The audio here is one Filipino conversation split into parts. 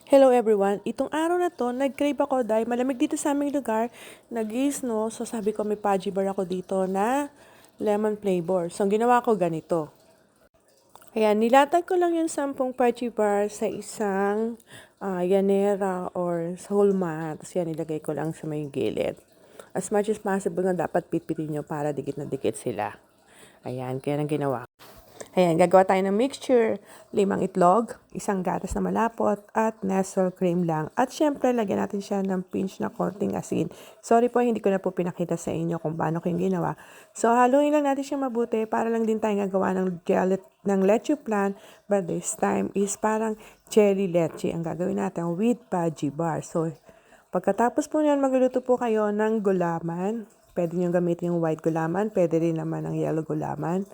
Hello everyone! Itong araw na to, nag-crave ako dahil malamig dito sa aming lugar, nag-snow, so sabi ko may Pudgy Bar ako dito na lemon flavor. So ang ginawa ko ganito. Ayan, nilatag ko lang yung 10 Pudgy Bar sa isang yanera or sa hulma. Tapos yan, nilagay ko lang sa may gilid. As much as possible na dapat pitpitin nyo para dikit na dikit sila. Ayan, kaya nang ginawa. Ayan, gagawa tayo ng mixture. 5 itlog, isang gatas na malapot, at Nestle cream lang. At syempre, lagyan natin siya ng pinch na konting asin. Sorry po, hindi ko na po pinakita sa inyo kung paano ko yung ginawa. So, haluin lang natin siya mabuti para lang din tayo gagawa ng ng leche flan. But this time is parang cherry leche ang gagawin natin with Pudgy Bar. So, pagkatapos po niyan, magluluto po kayo ng gulaman. Pwede nyo gamitin yung white gulaman, pwede rin naman ang yellow gulaman.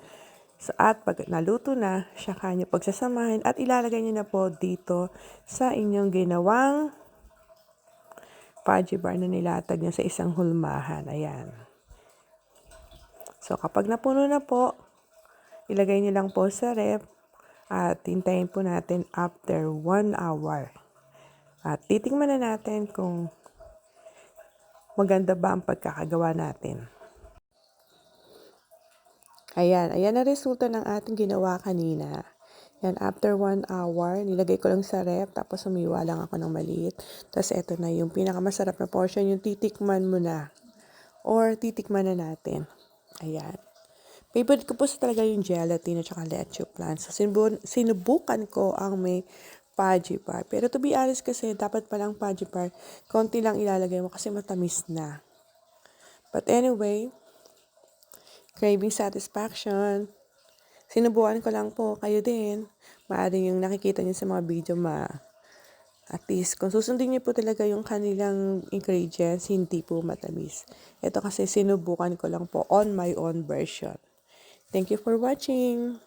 So, at pag naluto na, siya kanya pagsasamahin at ilalagay niyo na po dito sa inyong ginawang Pudgy Bar na nilatag niya sa isang hulmahan. Ayan. So, kapag napuno na po, ilagay niyo lang po sa ref at hintayin po natin after 1 hour. At titingnan na natin kung maganda ba ang pagkakagawa natin. Ayan ang resulta ng ating ginawa kanina. Yan, after 1 hour, nilagay ko lang sa ref, tapos umiwa lang ako ng maliit. Tapos eto na yung pinakamasarap na portion, yung titikman mo na. Or titikman na natin. Ayan. Favorite ko po talaga yung gelatin at saka leche flan. So, sinubukan ko ang may Pudgy Bar. Pero to be honest kasi, dapat palang Pudgy Bar, konti lang ilalagay mo kasi matamis na. But anyway, craving satisfaction. Sinubukan ko lang po, kayo din. Maaaring yung nakikita niyo sa mga video at least kung susundin niyo po talaga yung kanilang ingredients, hindi po matamis. Ito kasi sinubukan ko lang po on my own version. Thank you for watching!